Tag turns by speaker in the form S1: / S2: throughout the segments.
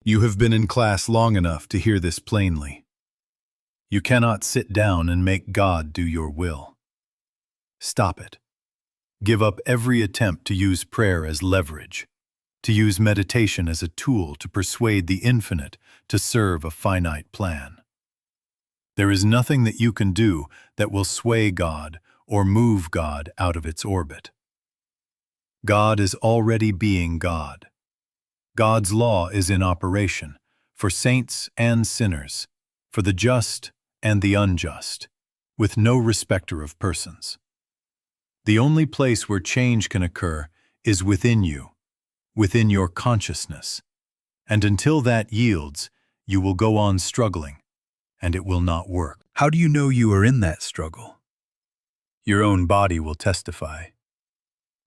S1: You have been in class long enough to hear this plainly. You cannot sit down and make God do your will. Stop it. Give up every attempt to use prayer as leverage, to use meditation as a tool to persuade the infinite to serve a finite plan. There is nothing that you can do that will sway God or move God out of its orbit. God is already being God. God's law is in operation for saints and sinners, for the just and the unjust, with no respecter of persons. The only place where change can occur is within you, within your consciousness, and until that yields, you will go on struggling, and it will not work. How do you know you are in that struggle? Your own body will testify.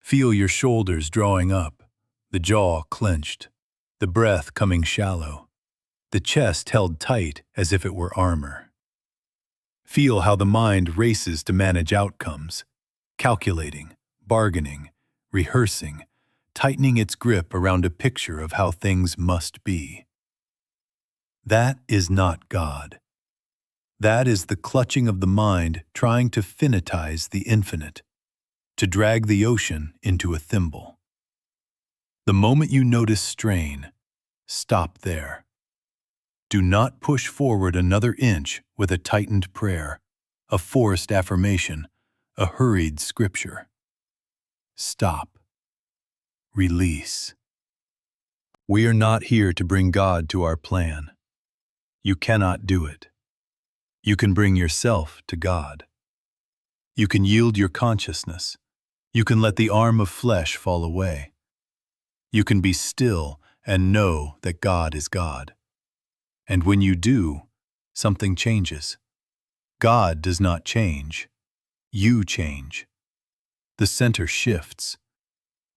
S1: Feel your shoulders drawing up, the jaw clenched, the breath coming shallow, the chest held tight as if it were armor. Feel how the mind races to manage outcomes, calculating, bargaining, rehearsing, tightening its grip around a picture of how things must be. That is not God. That is the clutching of the mind trying to finitize the infinite, to drag the ocean into a thimble. The moment you notice strain, stop there. Do not push forward another inch with a tightened prayer, a forced affirmation, a hurried scripture. Stop. Release. We are not here to bring God to our plan. You cannot do it. You can bring yourself to God. You can yield your consciousness. You can let the arm of flesh fall away. You can be still and know that God is God. And when you do, something changes. God does not change. You change. The center shifts.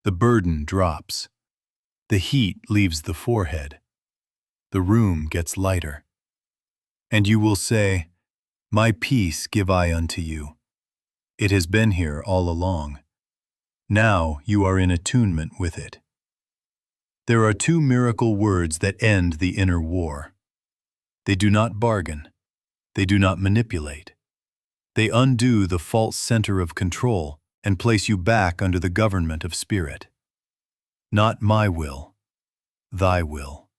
S1: The burden drops. The heat leaves the forehead. The room gets lighter. And you will say, "My peace give I unto you." It has been here all along. Now you are in attunement with it. There are two miracle words that end the inner war. They do not bargain. They do not manipulate. They undo the false center of control and place you back under the government of spirit. Not my will, thy will.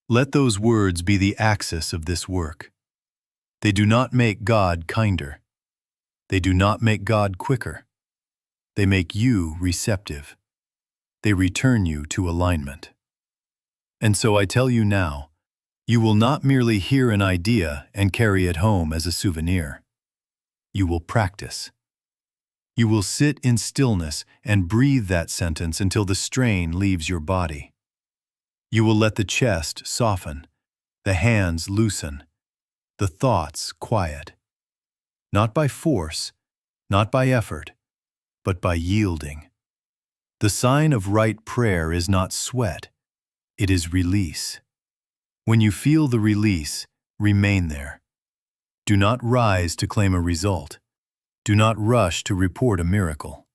S1: Let those words be the axis of this work. They do not make God kinder. They do not make God quicker. They make you receptive. They return you to alignment. And so I tell you now, you will not merely hear an idea and carry it home as a souvenir. You will practice. You will sit in stillness and breathe that sentence until the strain leaves your body. You will let the chest soften, the hands loosen, the thoughts quiet. Not by force, not by effort, but by yielding. The sign of right prayer is not sweat, it is release. When you feel the release, remain there. Do not rise to claim a result. Do not rush to report a miracle.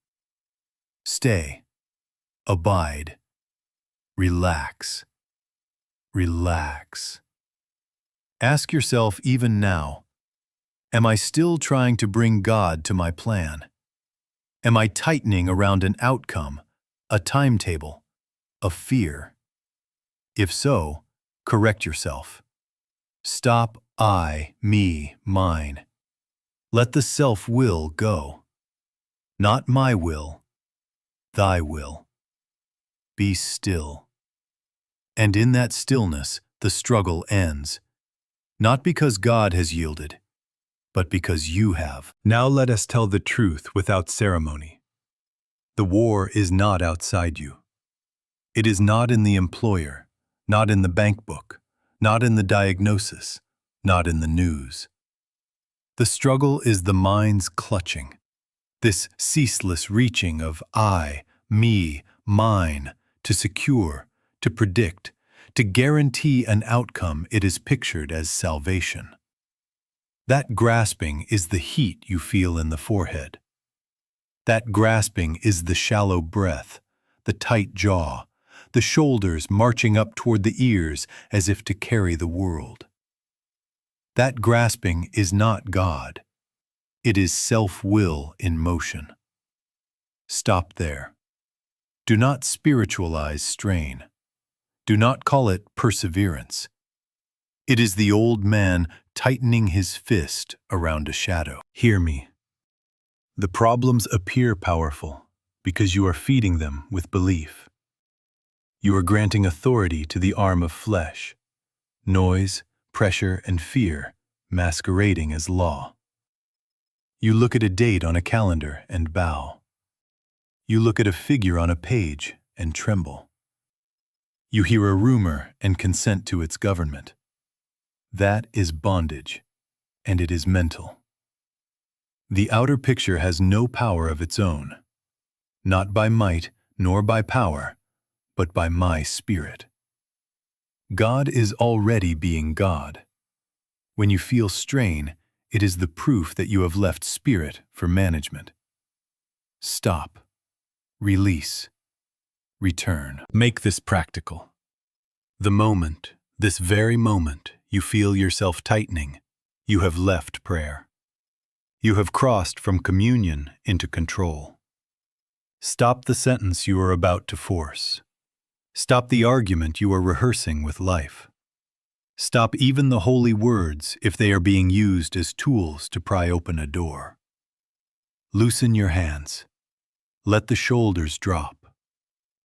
S1: Stay. Abide. Relax. Relax. Ask yourself even now, am I still trying to bring God to my plan? Am I tightening around an outcome, a timetable, a fear? If so, correct yourself. Stop I, me, mine. Let the self-will go. Not my will, thy will. Be still. And in that stillness, the struggle ends. Not because God has yielded, but because you have. Now let us tell the truth without ceremony. The war is not outside you. It is not in the employer, not in the bank book, not in the diagnosis, not in the news. The struggle is the mind's clutching, this ceaseless reaching of I, me, mine, to secure, to predict, to guarantee an outcome it is pictured as salvation. That grasping is the heat you feel in the forehead. That grasping is the shallow breath, the tight jaw, the shoulders marching up toward the ears as if to carry the world. That grasping is not God. It is self-will in motion. Stop there. Do not spiritualize strain. Do not call it perseverance. It is the old man tightening his fist around a shadow. Hear me. The problems appear powerful because you are feeding them with belief. You are granting authority to the arm of flesh, noise, pressure, and fear masquerading as law. You look at a date on a calendar and bow. You look at a figure on a page and tremble. You hear a rumor and consent to its government. That is bondage, and it is mental. The outer picture has no power of its own, not by might nor by power, but by my spirit. God is already being God. When you feel strain, it is the proof that you have left spirit for management. Stop. Release. Return. Make this practical. The moment, this very moment, you feel yourself tightening, you have left prayer. You have crossed from communion into control. Stop the sentence you are about to force. Stop the argument you are rehearsing with life. Stop even the holy words if they are being used as tools to pry open a door. Loosen your hands. Let the shoulders drop.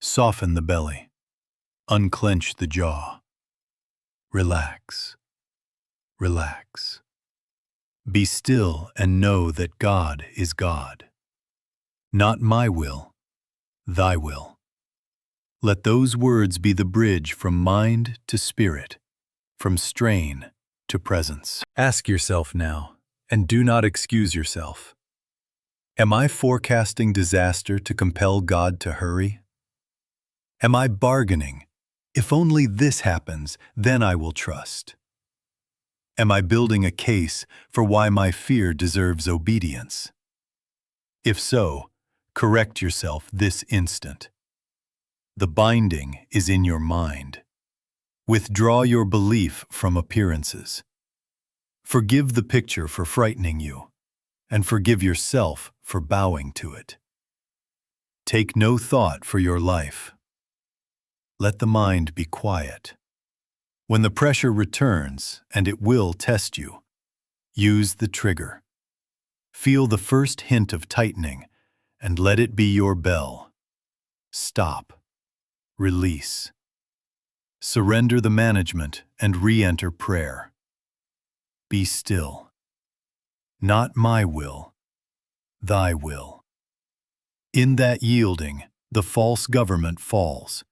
S1: Soften the belly. Unclench the jaw. Relax. Relax. Be still and know that God is God. Not my will, thy will. Let those words be the bridge from mind to spirit, from strain to presence. Ask yourself now, and do not excuse yourself. Am I forecasting disaster to compel God to hurry? Am I bargaining? If only this happens, then I will trust. Am I building a case for why my fear deserves obedience? If so, correct yourself this instant. The binding is in your mind. Withdraw your belief from appearances. Forgive the picture for frightening you, and forgive yourself for bowing to it. Take no thought for your life. Let the mind be quiet. When the pressure returns, and it will test you, use the trigger. Feel the first hint of tightening, and let it be your bell. Stop. Release. Surrender the management and re-enter prayer. Be still. Not my will, thy will. In that yielding, the false government falls,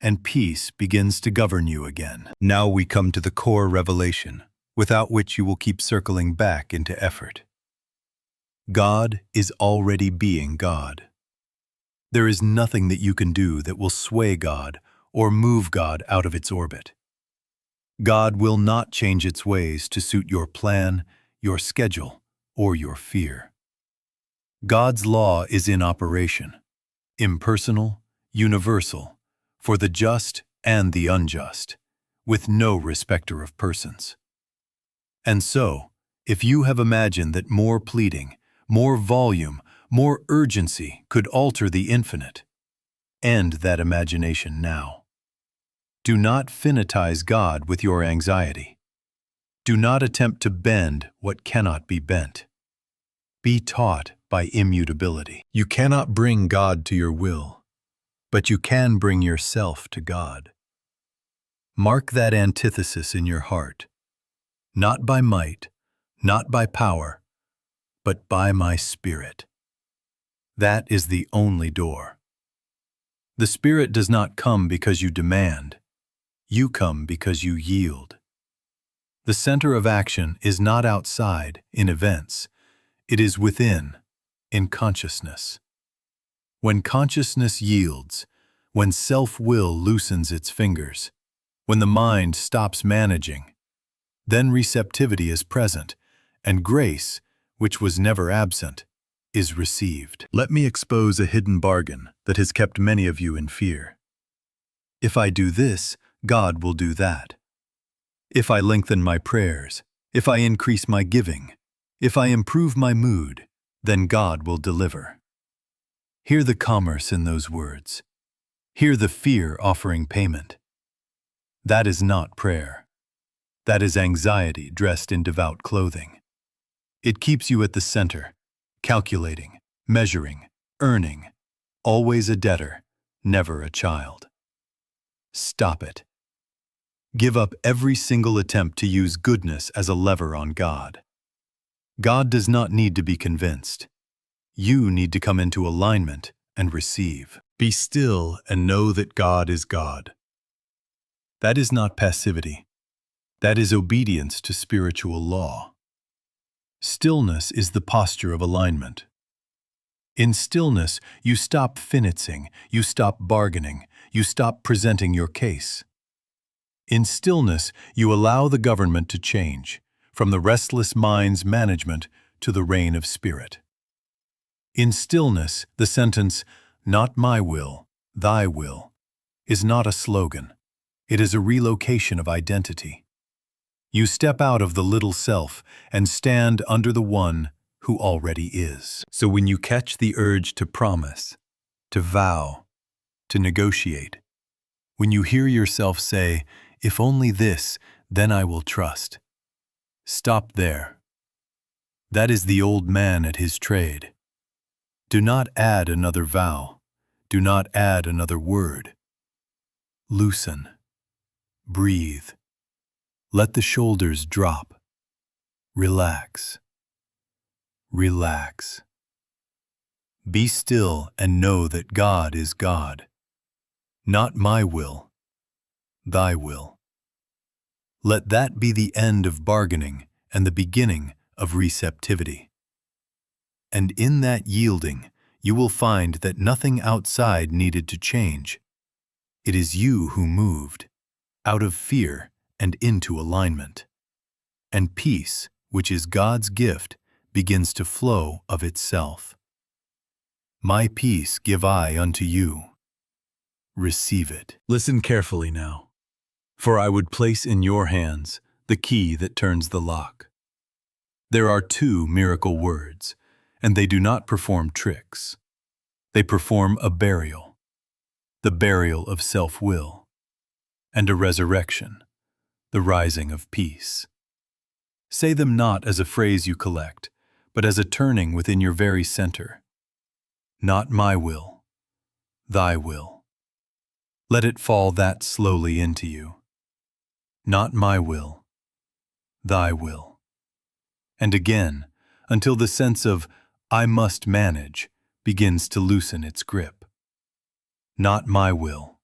S1: and peace begins to govern you again. Now we come to the core revelation, without which you will keep circling back into effort. God is already being God. There is nothing that you can do that will sway God or move God out of its orbit. God will not change its ways to suit your plan, your schedule, or your fear. God's law is in operation, impersonal, universal, for the just and the unjust, with no respecter of persons. And so, if you have imagined that more pleading, more volume, more urgency could alter the infinite, end that imagination now. Do not finitize God with your anxiety. Do not attempt to bend what cannot be bent. Be taught by immutability. You cannot bring God to your will, but you can bring yourself to God. Mark that antithesis in your heart. Not by might, not by power, but by my Spirit. That is the only door. The Spirit does not come because you demand. You come because you yield. The center of action is not outside, in events. It is within, in consciousness. When consciousness yields, when self-will loosens its fingers, when the mind stops managing, then receptivity is present, and grace, which was never absent, is received. Let me expose a hidden bargain that has kept many of you in fear. If I do this, God will do that. If I lengthen my prayers, if I increase my giving, if I improve my mood, then God will deliver. Hear the commerce in those words. Hear the fear offering payment. That is not prayer. That is anxiety dressed in devout clothing. It keeps you at the center, calculating, measuring, earning, always a debtor, never a child. Stop it. Give up every single attempt to use goodness as a lever on God. God does not need to be convinced. You need to come into alignment and receive. Be still and know that God is God. That is not passivity. That is obedience to spiritual law. Stillness is the posture of alignment. In stillness, you stop finicking, you stop bargaining, you stop presenting your case. In stillness, you allow the government to change, from the restless mind's management to the reign of spirit. In stillness, the sentence, "Not my will, thy will," is not a slogan. It is a relocation of identity. You step out of the little self and stand under the one who already is. So when you catch the urge to promise, to vow, to negotiate, when you hear yourself say, "If only this, then I will trust," stop there. That is the old man at his trade. Do not add another vow. Do not add another word. Loosen. Breathe. Let the shoulders drop. Relax. Relax. Be still and know that God is God. Not my will, thy will. Let that be the end of bargaining and the beginning of receptivity. And in that yielding, you will find that nothing outside needed to change. It is you who moved, out of fear and into alignment. And peace, which is God's gift, begins to flow of itself. My peace give I unto you. Receive it. Listen carefully now, for I would place in your hands the key that turns the lock. There are two miracle words, and they do not perform tricks. They perform a burial, the burial of self-will, and a resurrection, the rising of peace. Say them not as a phrase you collect, but as a turning within your very center. Not my will, thy will. Let it fall that slowly into you. Not my will, thy will. And again, until the sense of "I must manage" begins to loosen its grip. Not my will,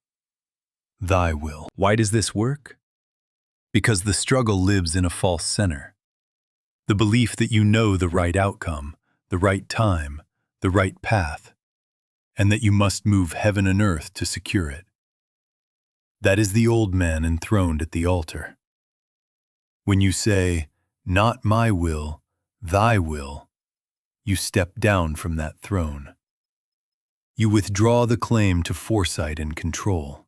S1: thy will. Why does this work? Because the struggle lives in a false center. The belief that you know the right outcome, the right time, the right path, and that you must move heaven and earth to secure it. That is the old man enthroned at the altar. When you say, "Not my will, thy will," you step down from that throne. You withdraw the claim to foresight and control.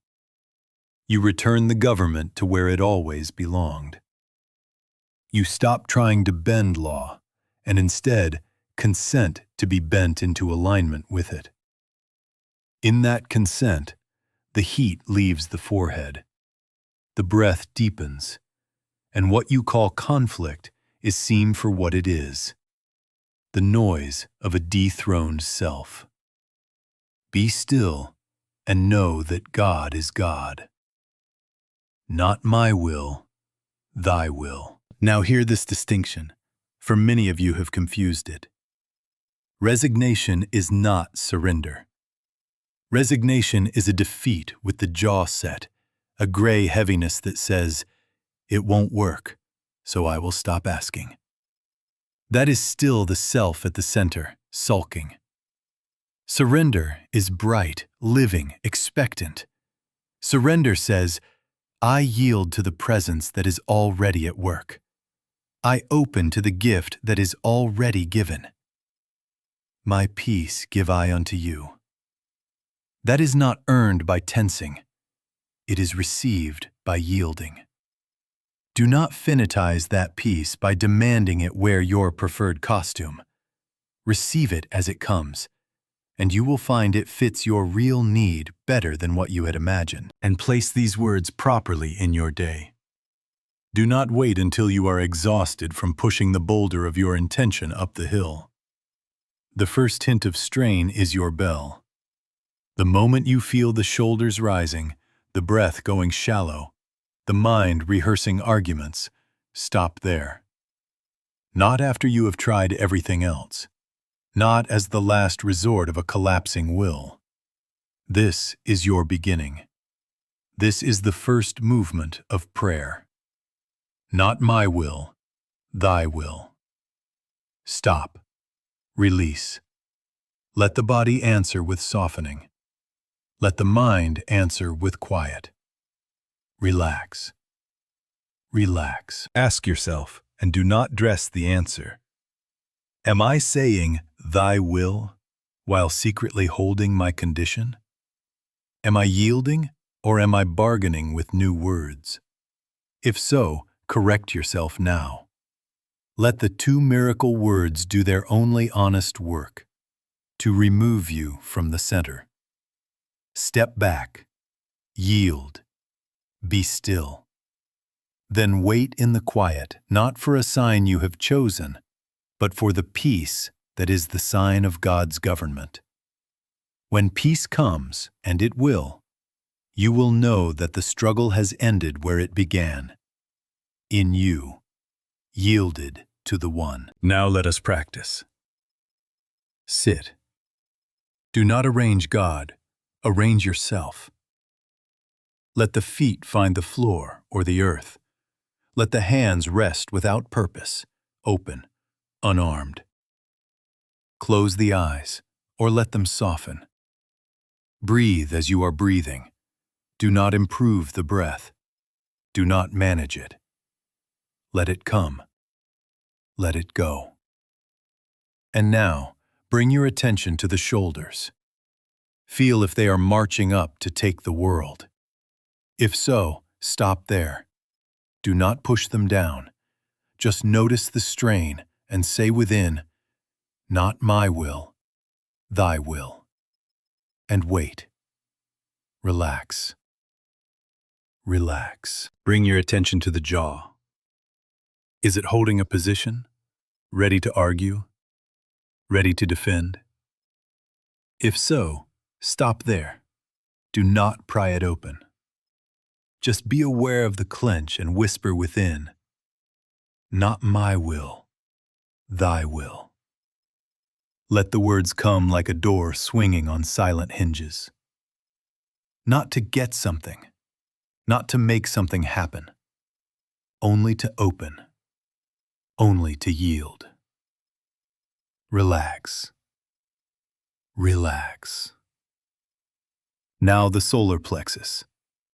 S1: You return the government to where it always belonged. You stop trying to bend law, and instead consent to be bent into alignment with it. In that consent, the heat leaves the forehead, the breath deepens, and what you call conflict is seen for what it is, the noise of a dethroned self. Be still and know that God is God. Not my will, thy will. Now hear this distinction, for many of you have confused it. Resignation is not surrender. Resignation is a defeat with the jaw set, a gray heaviness that says, "It won't work, so I will stop asking." That is still the self at the center, sulking. Surrender is bright, living, expectant. Surrender says, "I yield to the presence that is already at work. I open to the gift that is already given. My peace give I unto you." That is not earned by tensing. It is received by yielding. Do not finitize that peace by demanding it wear your preferred costume. Receive it as it comes, and you will find it fits your real need better than what you had imagined. And place these words properly in your day. Do not wait until you are exhausted from pushing the boulder of your intention up the hill. The first hint of strain is your bell. The moment you feel the shoulders rising, the breath going shallow, the mind rehearsing arguments, stop there. Not after you have tried everything else. Not as the last resort of a collapsing will. This is your beginning. This is the first movement of prayer. Not my will, thy will. Stop. Release. Let the body answer with softening. Let the mind answer with quiet. Relax. Relax. Ask yourself, and do not dress the answer. Am I saying thy will while secretly holding my condition? Am I yielding, or am I bargaining with new words? If so, correct yourself now. Let the two miracle words do their only honest work, to remove you from the center. Step back. Yield. Be still. Then wait in the quiet, not for a sign you have chosen, but for the peace that is the sign of God's government. When peace comes, and it will, you will know that the struggle has ended where it began, in you, yielded to the One. Now let us practice. Sit. Do not arrange God, arrange yourself. Let the feet find the floor or the earth. Let the hands rest without purpose, open, unarmed. Close the eyes, or let them soften. Breathe as you are breathing. Do not improve the breath. Do not manage it. Let it come. Let it go. And now, bring your attention to the shoulders. Feel if they are marching up to take the world. If so, stop there. Do not push them down. Just notice the strain and say within, not my will, thy will. And wait. Relax. Relax. Bring your attention to the jaw. Is it holding a position? Ready to argue? Ready to defend? If so, stop there. Do not pry it open. Just be aware of the clench and whisper within, not my will, thy will. Let the words come like a door swinging on silent hinges. Not to get something, not to make something happen, only to open, only to yield. Relax. Relax. Now the solar plexus,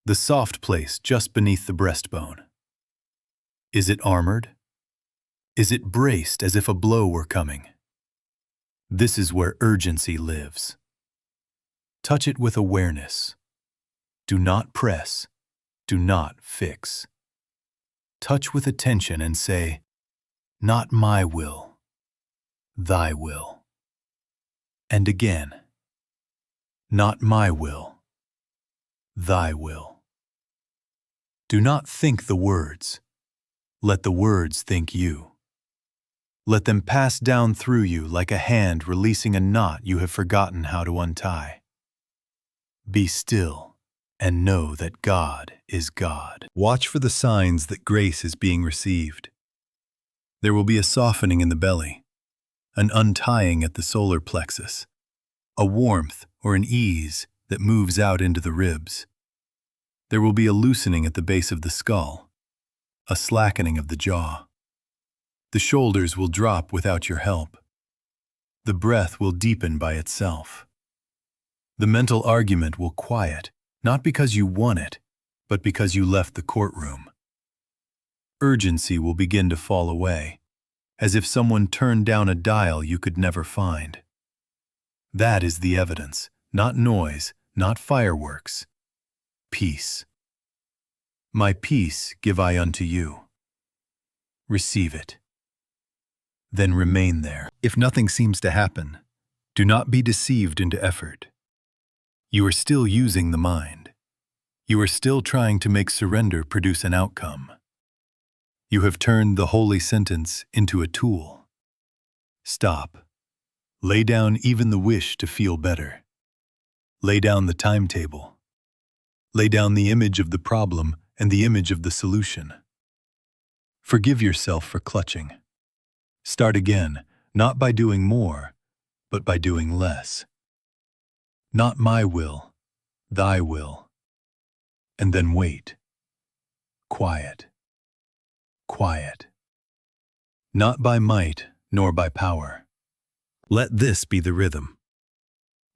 S1: the soft place just beneath the breastbone. Is it armored? Is it braced as if a blow were coming? This is where urgency lives. Touch it with awareness. Do not press. Do not fix. Touch with attention and say, not my will, thy will. And again, not my will, thy will. Do not think the words. Let the words think you. Let them pass down through you like a hand releasing a knot you have forgotten how to untie. Be still and know that God is God. Watch for the signs that grace is being received. There will be a softening in the belly, an untying at the solar plexus, a warmth or an ease that moves out into the ribs. There will be a loosening at the base of the skull, a slackening of the jaw. The shoulders will drop without your help. The breath will deepen by itself. The mental argument will quiet, not because you won it, but because you left the courtroom. Urgency will begin to fall away, as if someone turned down a dial you could never find. That is the evidence, not noise, not fireworks. Peace. My peace give I unto you. Receive it. Then remain there. If nothing seems to happen, do not be deceived into effort. You are still using the mind. You are still trying to make surrender produce an outcome. You have turned the holy sentence into a tool. Stop. Lay down even the wish to feel better. Lay down the timetable. Lay down the image of the problem and the image of the solution. Forgive yourself for clutching. Start again, not by doing more, but by doing less. Not my will, thy will. And then wait. Quiet. Quiet. Not by might nor by power. Let this be the rhythm.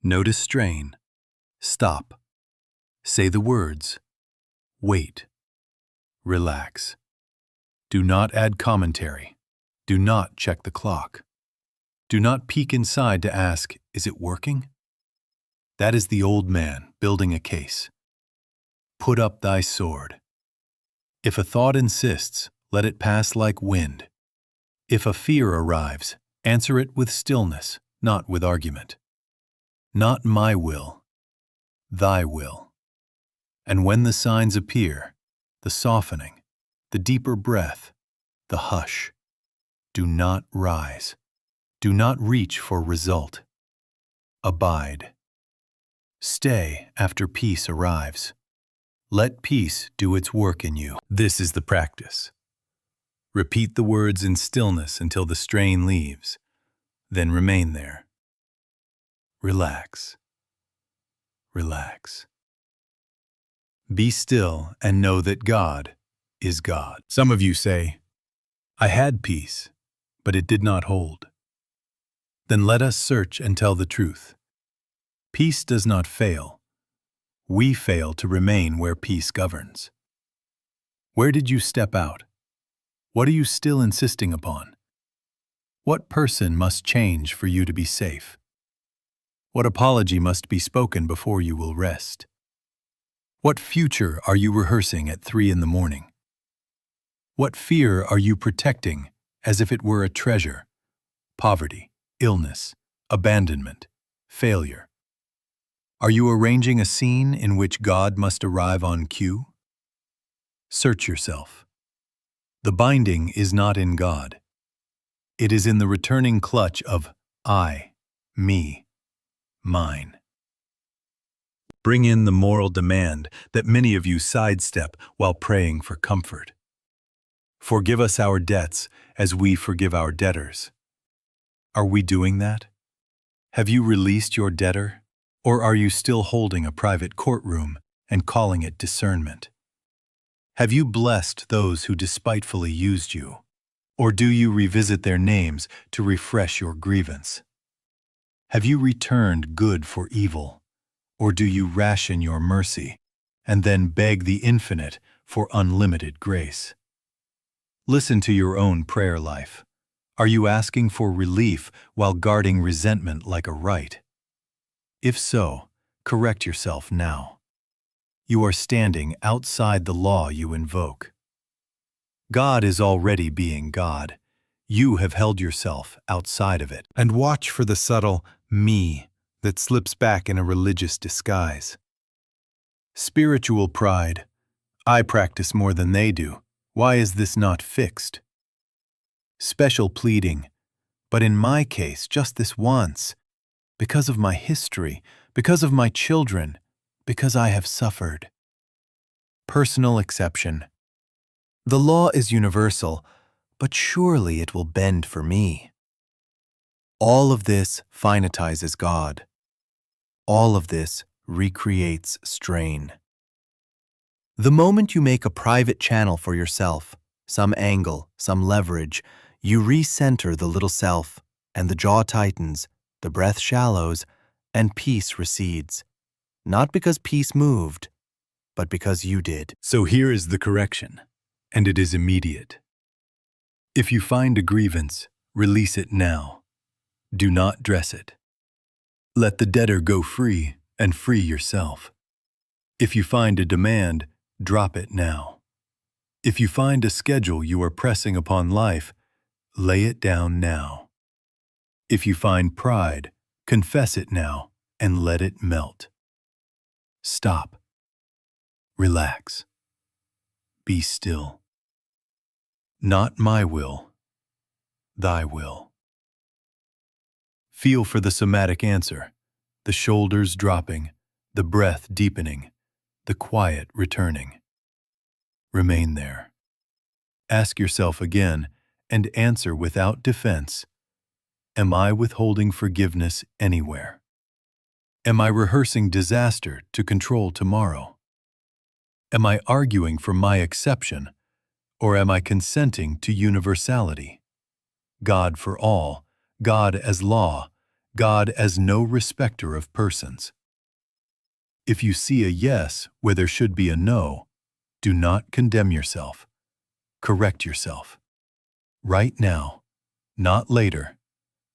S1: Notice strain. Stop. Say the words. Wait. Relax. Do not add commentary. Do not check the clock. Do not peek inside to ask, is it working? That is the old man building a case. Put up thy sword. If a thought insists, let it pass like wind. If a fear arrives, answer it with stillness, not with argument. Not my will, thy will. And when the signs appear, the softening, the deeper breath, the hush, do not rise. Do not reach for result. Abide. Stay after peace arrives. Let peace do its work in you. This is the practice. Repeat the words in stillness until the strain leaves, then remain there. Relax. Relax. Be still and know that God is God. Some of you say, I had peace, but it did not hold. Then let us search and tell the truth. Peace does not fail. We fail to remain where peace governs. Where did you step out? What are you still insisting upon? What person must change for you to be safe? What apology must be spoken before you will rest? What future are you rehearsing at 3 a.m? What fear are you protecting as if it were a treasure? Poverty, illness, abandonment, failure. Are you arranging a scene in which God must arrive on cue? Search yourself. The binding is not in God. It is in the returning clutch of I, me, mine. Bring in the moral demand that many of you sidestep while praying for comfort. Forgive us our debts as we forgive our debtors. Are we doing that? Have you released your debtor, or are you still holding a private courtroom and calling it discernment? Have you blessed those who despitefully used you, or do you revisit their names to refresh your grievance? Have you returned good for evil, or do you ration your mercy and then beg the infinite for unlimited grace? Listen to your own prayer life. Are you asking for relief while guarding resentment like a right? If so, correct yourself now. You are standing outside the law you invoke. God is already being God. You have held yourself outside of it. And watch for the subtle me that slips back in a religious disguise. Spiritual pride. I practice more than they do. Why is this not fixed? Special pleading. But in my case, just this once. Because of my history, because of my children, because I have suffered. Personal exception. The law is universal, but surely it will bend for me. All of this finitizes God. All of this recreates strain. The moment you make a private channel for yourself, some angle, some leverage, you recenter the little self, and the jaw tightens, the breath shallows, and peace recedes. Not because peace moved, but because you did. So here is the correction, and it is immediate. If you find a grievance, release it now. Do not dress it. Let the debtor go free and free yourself. If you find a demand, drop it now. If you find a schedule you are pressing upon life, lay it down now. If you find pride, confess it now and let it melt. Stop. Relax. Be still. Not my will, thy will. Feel for the somatic answer, the shoulders dropping, the breath deepening, the quiet returning. Remain there. Ask yourself again and answer without defense. Am I withholding forgiveness anywhere? Am I rehearsing disaster to control tomorrow? Am I arguing for my exception, or am I consenting to universality? God for all, God as law, God as no respecter of persons. If you see a yes where there should be a no, do not condemn yourself. Correct yourself. Right now, not later,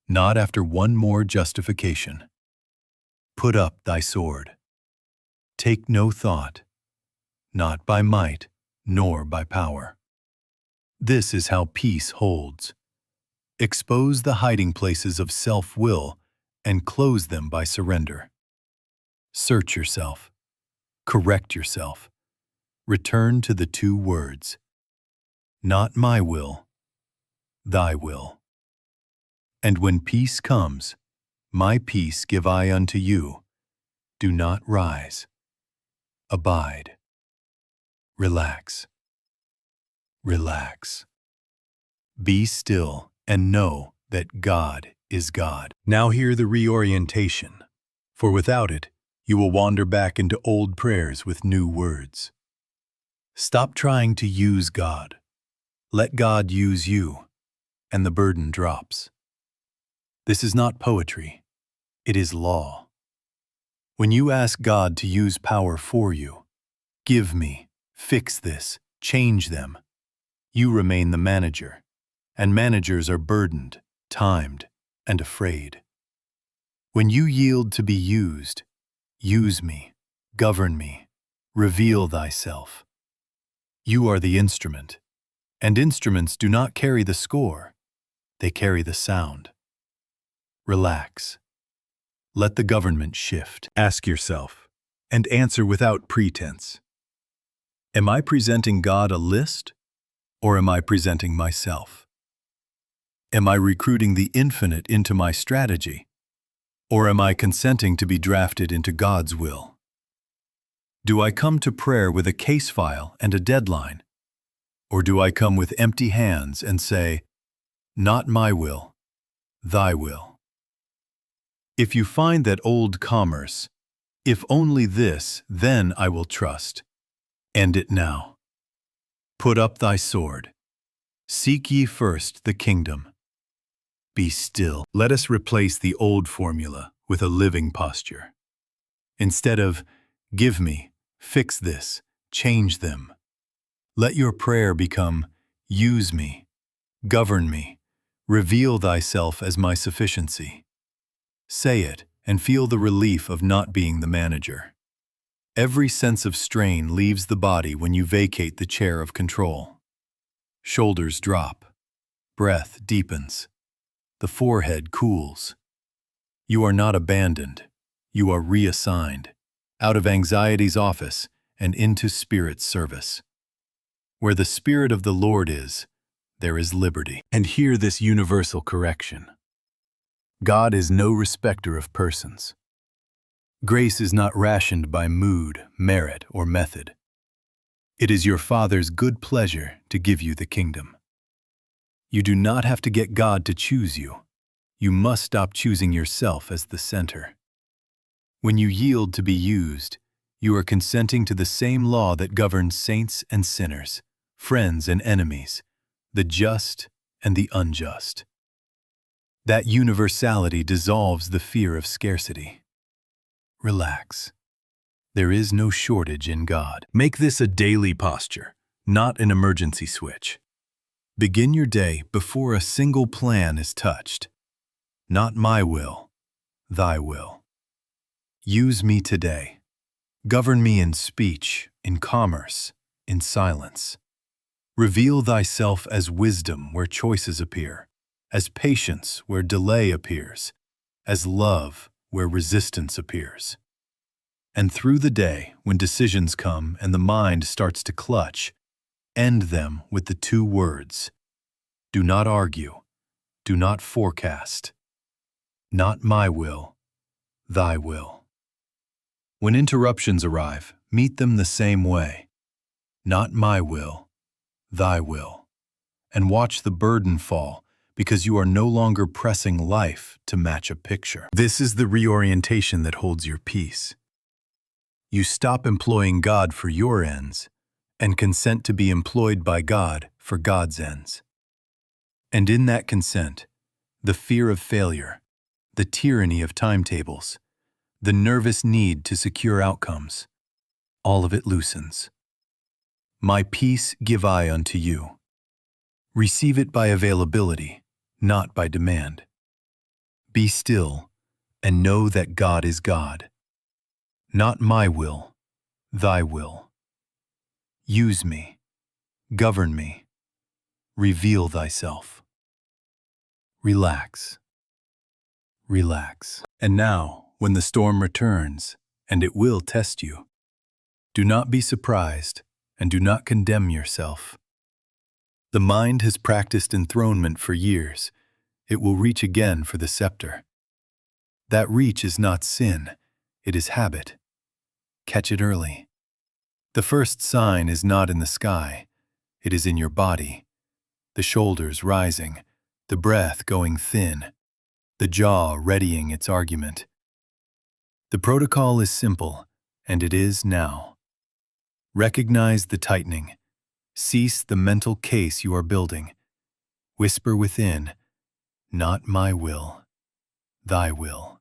S1: not after one more justification. Put up thy sword. Take no thought, not by might, nor by power. This is how peace holds. Expose the hiding places of self-will and close them by surrender. Search yourself. Correct yourself. Return to the two words. Not my will, thy will. And when peace comes, my peace give I unto you. Do not rise. Abide. Relax. Relax. Be still and know that God is God. Now hear the reorientation, for without it, you will wander back into old prayers with new words. Stop trying to use God. Let God use you, and the burden drops. This is not poetry. It is law. When you ask God to use power for you, give me, fix this, change them, you remain the manager, and managers are burdened, timed, and afraid. When you yield to be used, use me, govern me, reveal thyself. You are the instrument, and instruments do not carry the score, they carry the sound. Relax. Let the government shift. Ask yourself, and answer without pretense. Am I presenting God a list, or am I presenting myself? Am I recruiting the infinite into my strategy, or am I consenting to be drafted into God's will? Do I come to prayer with a case file and a deadline, or do I come with empty hands and say, not my will, thy will? If you find that old commerce, if only this, then I will trust. End it now. Put up thy sword. Seek ye first the kingdom. Be still. Let us replace the old formula with a living posture. Instead of, give me, fix this, change them, let your prayer become, use me, govern me, reveal thyself as my sufficiency. Say it and feel the relief of not being the manager. Every sense of strain leaves the body when you vacate the chair of control. Shoulders drop. Breath deepens. The forehead cools. You are not abandoned. You are reassigned, out of anxiety's office and into Spirit's service. Where the Spirit of the Lord is, there is liberty. And hear this universal correction. God is no respecter of persons. Grace is not rationed by mood, merit, or method. It is your Father's good pleasure to give you the kingdom. You do not have to get God to choose you. You must stop choosing yourself as the center. When you yield to be used, you are consenting to the same law that governs saints and sinners, friends and enemies, the just and the unjust. That universality dissolves the fear of scarcity. Relax. There is no shortage in God. Make this a daily posture, not an emergency switch. Begin your day before a single plan is touched. Not my will, thy will. Use me today. Govern me in speech, in commerce, in silence. Reveal thyself as wisdom where choices appear, as patience where delay appears, as love where resistance appears. And through the day, when decisions come and the mind starts to clutch, end them with the two words: do not argue, do not forecast. Not my will, thy will. When interruptions arrive, meet them the same way. Not my will, thy will. And watch the burden fall, because you are no longer pressing life to match a picture. This is the reorientation that holds your peace. You stop employing God for your ends and consent to be employed by God for God's ends. And in that consent, the fear of failure, the tyranny of timetables, the nervous need to secure outcomes, all of it loosens. My peace give I unto you. Receive it by availability, not by demand. Be still and know that God is God. Not my will, thy will. Use me, govern me, reveal thyself. Relax. Relax. And now, when the storm returns, and it will test you, do not be surprised and do not condemn yourself. The mind has practiced enthronement for years. It will reach again for the scepter. That reach is not sin, it is habit. Catch it early. The first sign is not in the sky, it is in your body. The shoulders rising, the breath going thin, the jaw readying its argument. The protocol is simple, and it is now. Recognize the tightening. Cease the mental case you are building. Whisper within, not my will, thy will.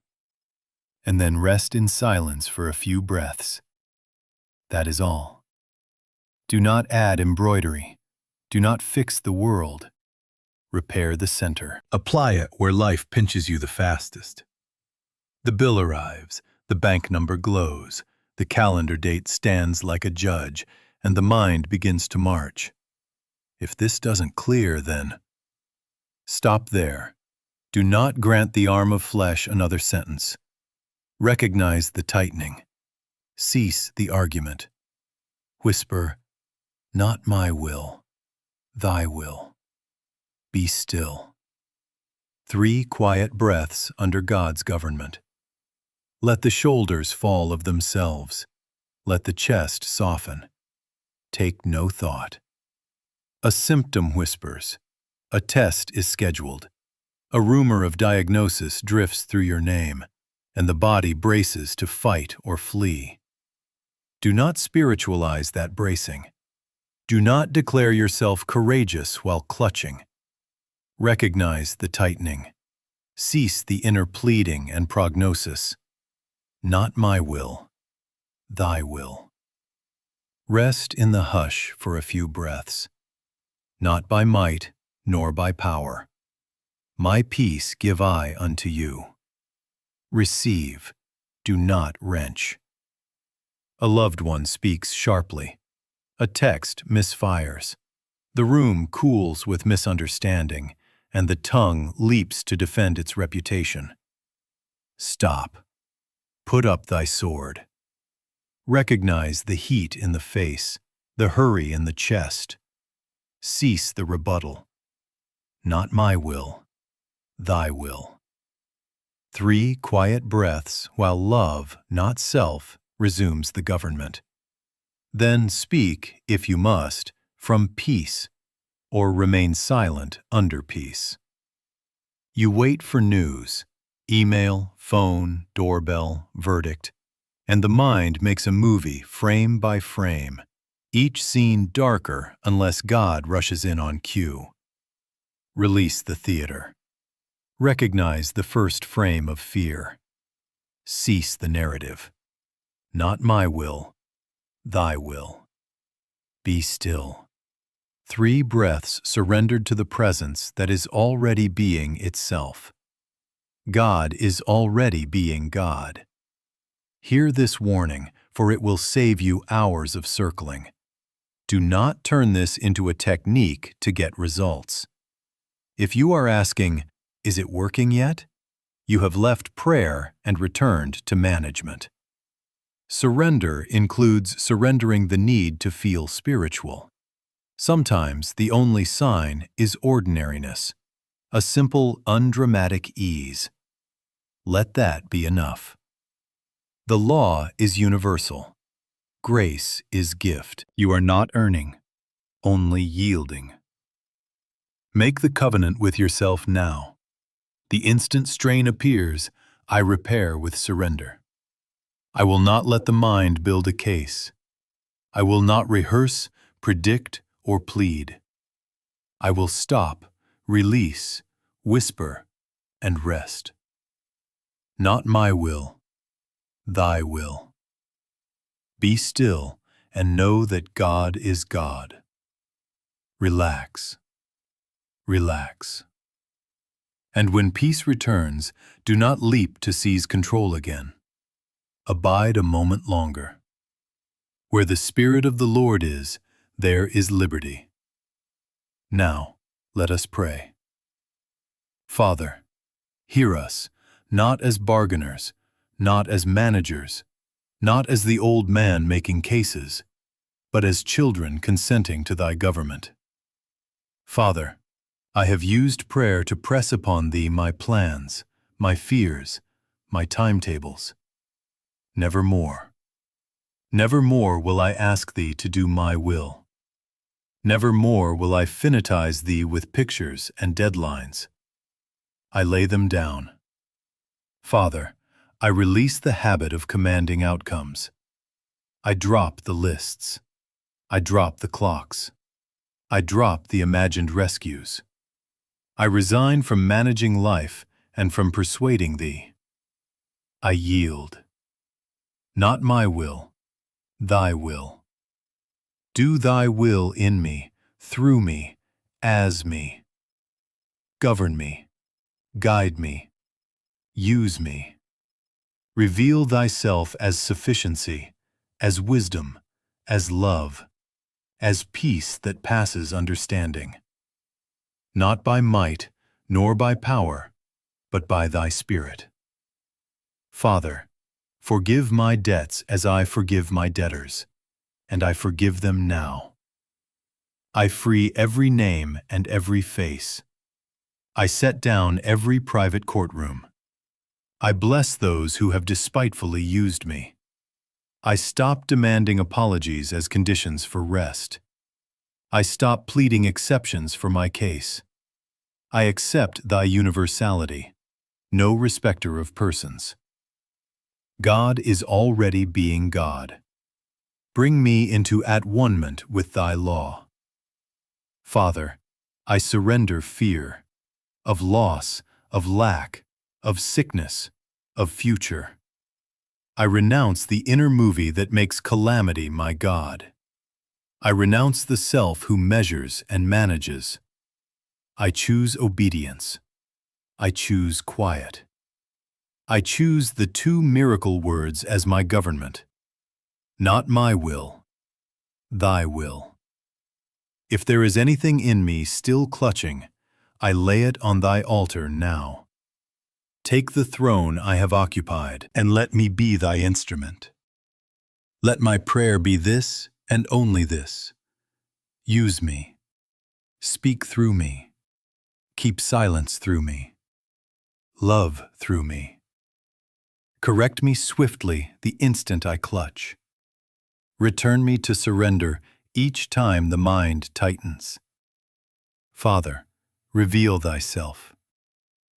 S1: And then rest in silence for a few breaths. That is all. Do not add embroidery. Do not fix the world. Repair the center. Apply it where life pinches you the fastest. The bill arrives, the bank number glows, the calendar date stands like a judge, and the mind begins to march. If this doesn't clear, then stop there. Do not grant the arm of flesh another sentence. Recognize the tightening. Cease the argument. Whisper, not my will, thy will. Be still. 3 quiet breaths under God's government. Let the shoulders fall of themselves. Let the chest soften. Take no thought. A symptom whispers. A test is scheduled. A rumor of diagnosis drifts through your name, and the body braces to fight or flee. Do not spiritualize that bracing. Do not declare yourself courageous while clutching. Recognize the tightening. Cease the inner pleading and prognosis. Not my will, thy will. Rest in the hush for a few breaths. Not by might, nor by power. My peace give I unto you. Receive, do not wrench. A loved one speaks sharply. A text misfires. The room cools with misunderstanding, and the tongue leaps to defend its reputation. Stop. Put up thy sword. Recognize the heat in the face, the hurry in the chest. Cease the rebuttal. Not my will, thy will. 3 quiet breaths while love, not self, resumes the government. Then speak, if you must, from peace, or remain silent under peace. You wait for news, email, phone, doorbell, verdict, and the mind makes a movie frame by frame, each scene darker unless God rushes in on cue. Release the theater. Recognize the first frame of fear. Cease the narrative. Not my will, thy will. Be still. 3 breaths surrendered to the presence that is already being itself. God is already being God. Hear this warning, for it will save you hours of circling. Do not turn this into a technique to get results. If you are asking, "Is it working yet?" you have left prayer and returned to management. Surrender includes surrendering the need to feel spiritual. Sometimes the only sign is ordinariness, a simple, undramatic ease. Let that be enough. The law is universal. Grace is gift. You are not earning, only yielding. Make the covenant with yourself now. The instant strain appears, I repair with surrender. I will not let the mind build a case. I will not rehearse, predict, or plead. I will stop, release, whisper, and rest. Not my will, thy will. Be still and know that God is God. Relax. Relax. And when peace returns, do not leap to seize control again. Abide a moment longer. Where the Spirit of the Lord is, there is liberty. Now, let us pray. Father, hear us, not as bargainers, not as managers, not as the old man making cases, but as children consenting to thy government. Father, I have used prayer to press upon thee my plans, my fears, my timetables. Never more. Never more will I ask thee to do my will. Never more will I finitize thee with pictures and deadlines. I lay them down. Father, I release the habit of commanding outcomes. I drop the lists. I drop the clocks. I drop the imagined rescues. I resign from managing life and from persuading thee. I yield. Not my will, thy will. Do thy will in me, through me, as me. Govern me, guide me, use me. Reveal thyself as sufficiency, as wisdom, as love, as peace that passes understanding. Not by might, nor by power, but by thy Spirit. Father, forgive my debts as I forgive my debtors, and I forgive them now. I free every name and every face. I set down every private courtroom. I bless those who have despitefully used me. I stop demanding apologies as conditions for rest. I stop pleading exceptions for my case. I accept thy universality, no respecter of persons. God is already being God. Bring me into at-one-ment with thy law. Father, I surrender fear of loss, of lack, of sickness, of future. I renounce the inner movie that makes calamity my God. I renounce the self who measures and manages. I choose obedience. I choose quiet. I choose the two miracle words as my government. Not my will, thy will. If there is anything in me still clutching, I lay it on thy altar now. Take the throne I have occupied, and let me be thy instrument. Let my prayer be this and only this. Use me. Speak through me. Keep silence through me. Love through me. Correct me swiftly the instant I clutch. Return me to surrender each time the mind tightens. Father, reveal thyself.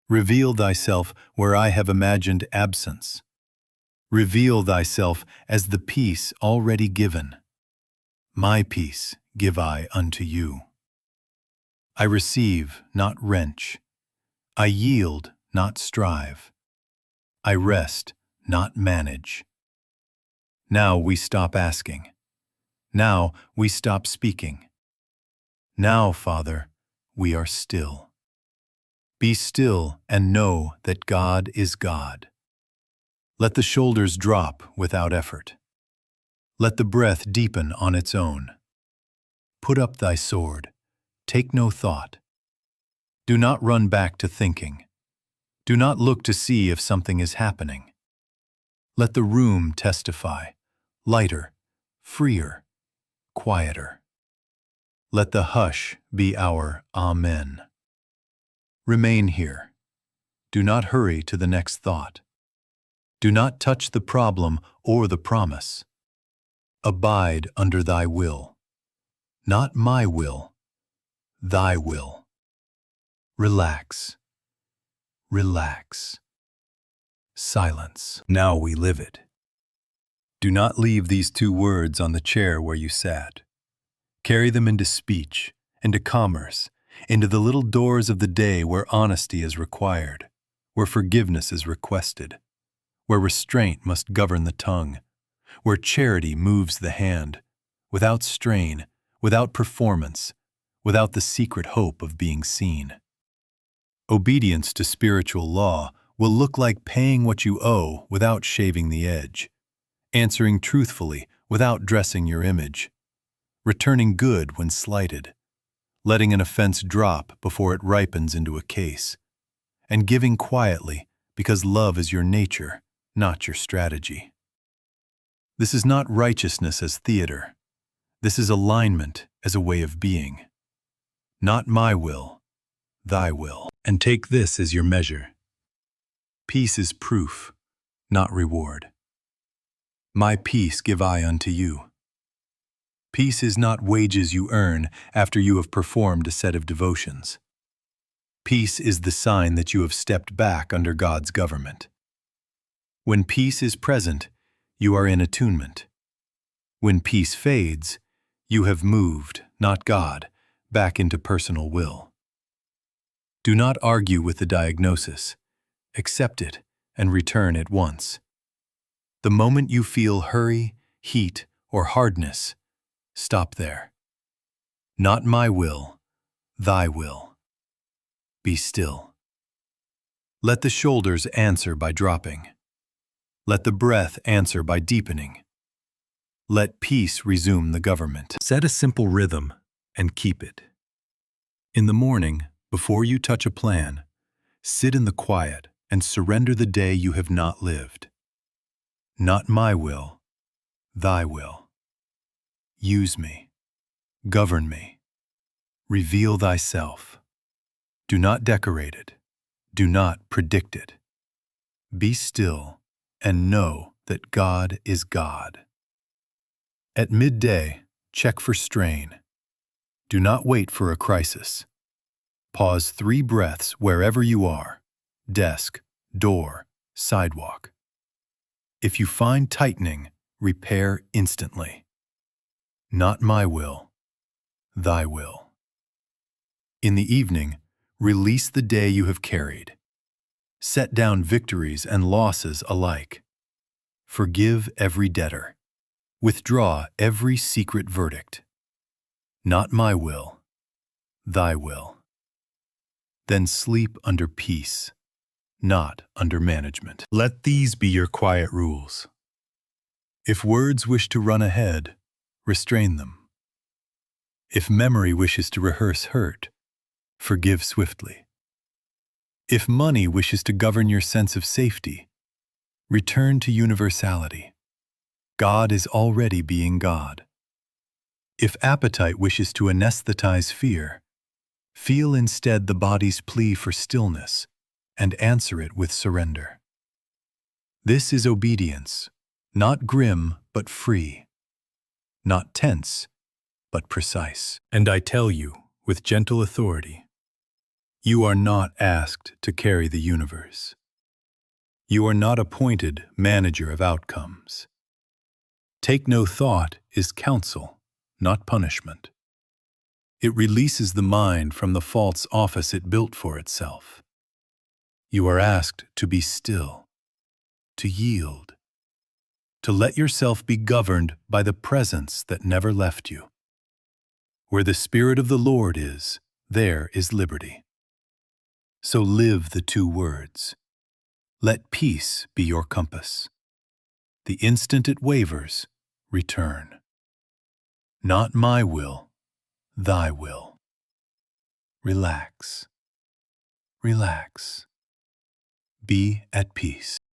S1: Reveal thyself where I have imagined absence. Reveal thyself as the peace already given. My peace give I unto you. I receive, not wrench. I yield, not strive. I rest, not manage. Now we stop asking. Now we stop speaking. Now, Father, we are still. Be still and know that God is God. Let the shoulders drop without effort. Let the breath deepen on its own. Put up thy sword. Take no thought. Do not run back to thinking. Do not look to see if something is happening. Let the room testify, lighter, freer, quieter. Let the hush be our Amen. Remain here. Do not hurry to the next thought. Do not touch the problem or the promise. Abide under thy will. Not my will, thy will. Relax. Relax. Silence. Now we live it. Do not leave these 2 words on the chair where you sat. Carry them into speech, into commerce, into the little doors of the day where honesty is required, where forgiveness is requested, where restraint must govern the tongue, where charity moves the hand, without strain, without performance, without the secret hope of being seen. Obedience to spiritual law will look like paying what you owe without shaving the edge, answering truthfully without dressing your image, returning good when slighted, letting an offense drop before it ripens into a case, and giving quietly because love is your nature, not your strategy. This is not righteousness as theater. This is alignment as a way of being. Not my will, thy will. And take this as your measure. Peace is proof, not reward. My peace give I unto you. Peace is not wages you earn after you have performed a set of devotions. Peace is the sign that you have stepped back under God's government. When peace is present, you are in attunement. When peace fades, you have moved, not God, back into personal will. Do not argue with the diagnosis. Accept it and return at once. The moment you feel hurry, heat, or hardness, stop there. Not my will, thy will. Be still. Let the shoulders answer by dropping. Let the breath answer by deepening. Let peace resume the government. Set a simple rhythm and keep it. In the morning, before you touch a plan, sit in the quiet and surrender the day you have not lived. Not my will, thy will. Use me. Govern me. Reveal thyself. Do not decorate it. Do not predict it. Be still and know that God is God. At midday, check for strain. Do not wait for a crisis. Pause 3 breaths wherever you are, desk, door, sidewalk. If you find tightening, repair instantly. Not my will, thy will. In the evening, release the day you have carried. Set down victories and losses alike. Forgive every debtor. Withdraw every secret verdict. Not my will, thy will. Then sleep under peace, not under management. Let these be your quiet rules. If words wish to run ahead, restrain them. If memory wishes to rehearse hurt, forgive swiftly. If money wishes to govern your sense of safety, return to universality. God is already being God. If appetite wishes to anesthetize fear, feel instead the body's plea for stillness and answer it with surrender. This is obedience, not grim but free, not tense but precise. And I tell you, with gentle authority, you are not asked to carry the universe. You are not appointed manager of outcomes. Take no thought is counsel, not punishment. It releases the mind from the false office it built for itself. You are asked to be still, to yield, to let yourself be governed by the presence that never left you. Where the Spirit of the Lord is, there is liberty. So live the 2 words. Let peace be your compass. The instant it wavers, return. Not my will, Thy will. Relax. Relax. Be at peace.